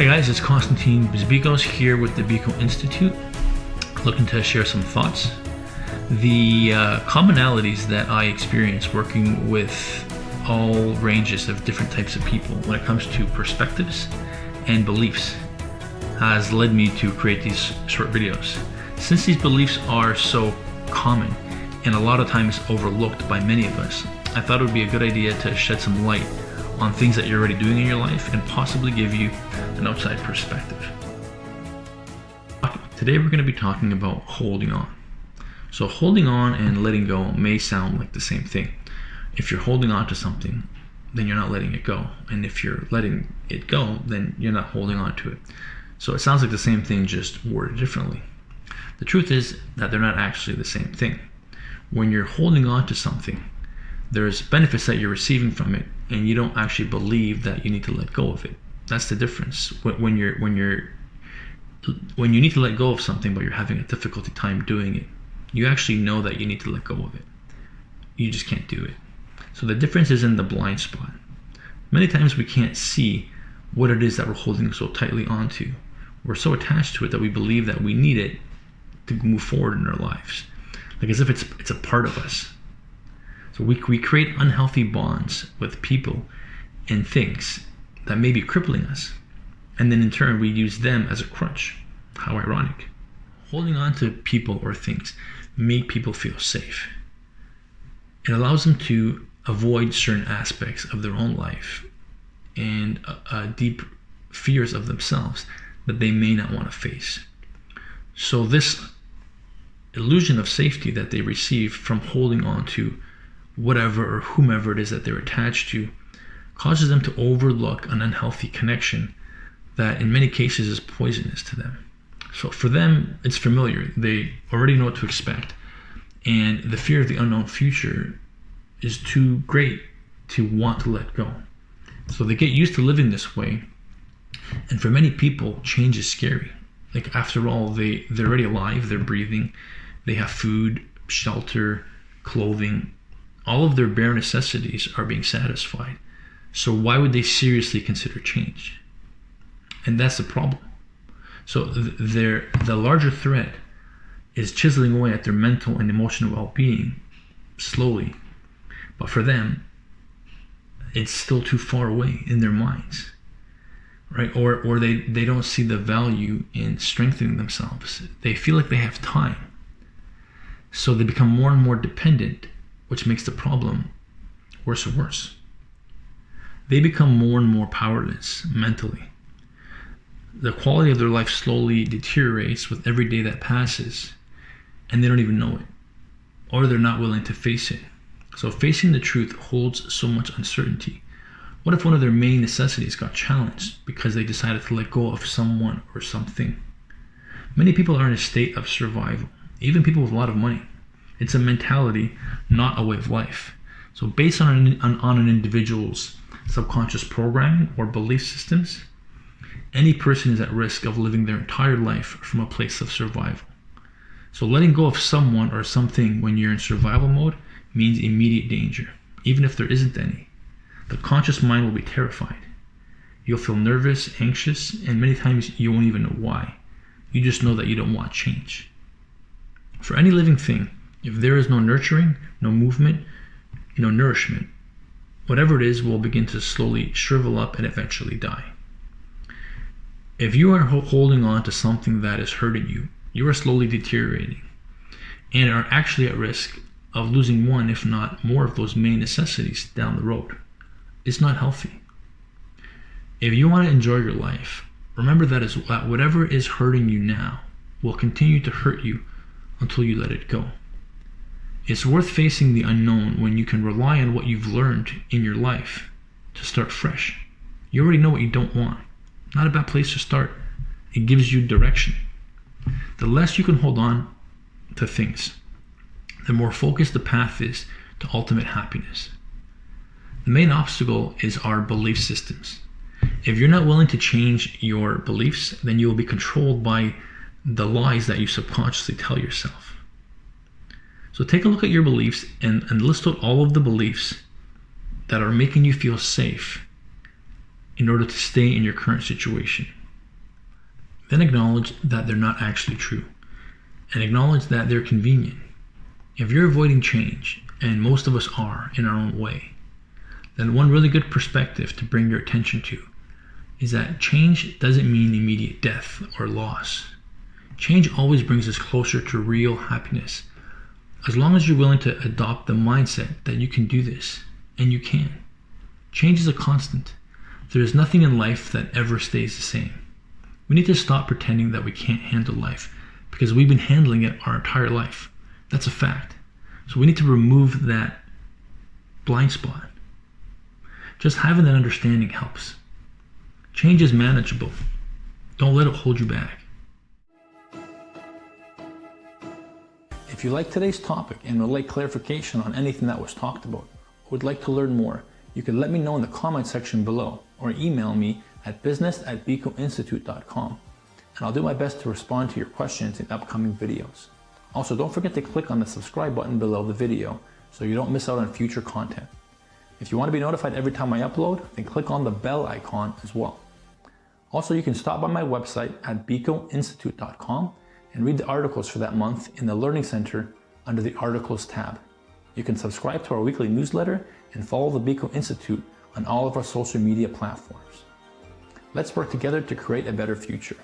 Hi guys, it's Konstantin Bizbikos here with the Biko Institute, looking to share some thoughts. The commonalities that I experience working with all ranges of different types of people when it comes to perspectives and beliefs has led me to create these short videos. Since these beliefs are so common and a lot of times overlooked by many of us, I thought it would be a good idea to shed some light on things that you're already doing in your life and possibly give you an outside perspective. Today we're going to be talking about holding on. So holding on and letting go may sound like the same thing. If you're holding on to something, then you're not letting it go. And if you're letting it go, then you're not holding on to it. So it sounds like the same thing, just worded differently. The truth is that they're not actually the same thing. When you're holding on to something, there's benefits that you're receiving from it, and you don't actually believe that you need to let go of it. That's the difference. When you need to let go of something, but you're having a difficulty time doing it, you actually know that you need to let go of it. You just can't do it. So the difference is in the blind spot. Many times we can't see what it is that we're holding so tightly onto. We're so attached to it that we believe that we need it to move forward in our lives, like as if it's a part of us. So we create unhealthy bonds with people and things that may be crippling us. And then in turn, we use them as a crutch. How ironic. Holding on to people or things make people feel safe. It allows them to avoid certain aspects of their own life and deep fears of themselves that they may not want to face. So this illusion of safety that they receive from holding on to whatever or whomever it is that they're attached to causes them to overlook an unhealthy connection that in many cases is poisonous to them. So for them, it's familiar. They already know what to expect. And the fear of the unknown future is too great to want to let go. So they get used to living this way. And for many people, change is scary. Like after all, they're already alive, they're breathing, they have food, shelter, clothing. All of their bare necessities are being satisfied. So why would they seriously consider change? And that's the problem. So the larger threat is chiseling away at their mental and emotional well-being slowly. But for them, it's still too far away in their minds, right? Or they don't see the value in strengthening themselves. They feel like they have time. So they become more and more dependent, which makes the problem worse and worse. They become more and more powerless mentally. The quality of their life slowly deteriorates with every day that passes, and they don't even know it, or they're not willing to face it. So facing the truth holds so much uncertainty. What if one of their main necessities got challenged because they decided to let go of someone or something? Many people are in a state of survival, even people with a lot of money. It's a mentality, not a way of life. So based on an individual's subconscious programming or belief systems, any person is at risk of living their entire life from a place of survival. So letting go of someone or something when you're in survival mode means immediate danger, even if there isn't any. The conscious mind will be terrified. You'll feel nervous, anxious, and many times you won't even know why. You just know that you don't want change. For any living thing, if there is no nurturing, no movement, no nourishment, whatever it is will begin to slowly shrivel up and eventually die. If you are holding on to something that is hurting you, you are slowly deteriorating and are actually at risk of losing one, if not more, of those main necessities down the road. It's not healthy. If you want to enjoy your life, remember that whatever is hurting you now will continue to hurt you until you let it go. It's worth facing the unknown when you can rely on what you've learned in your life to start fresh. You already know what you don't want. Not a bad place to start. It gives you direction. The less you can hold on to things, the more focused the path is to ultimate happiness. The main obstacle is our belief systems. If you're not willing to change your beliefs, then you will be controlled by the lies that you subconsciously tell yourself. So take a look at your beliefs and list out all of the beliefs that are making you feel safe in order to stay in your current situation. Then acknowledge that they're not actually true, and acknowledge that they're convenient. If you're avoiding change, and most of us are in our own way, then one really good perspective to bring your attention to is that change doesn't mean immediate death or loss. Change always brings us closer to real happiness, as long as you're willing to adopt the mindset that you can do this, and you can. Change is a constant. There is nothing in life that ever stays the same. We need to stop pretending that we can't handle life, because we've been handling it our entire life. That's a fact. So we need to remove that blind spot. Just having that understanding helps. Change is manageable. Don't let it hold you back. If you like today's topic and would like clarification on anything that was talked about, or would like to learn more, you can let me know in the comment section below or email me at business@bicoinstitute.com, and I'll do my best to respond to your questions in upcoming videos. Also, don't forget to click on the subscribe button below the video so you don't miss out on future content. If you want to be notified every time I upload, then click on the bell icon as well. Also, you can stop by my website at bicoinstitute.com and read the articles for that month in the Learning Center under the Articles tab. You can subscribe to our weekly newsletter and follow the Bico Institute on all of our social media platforms. Let's work together to create a better future.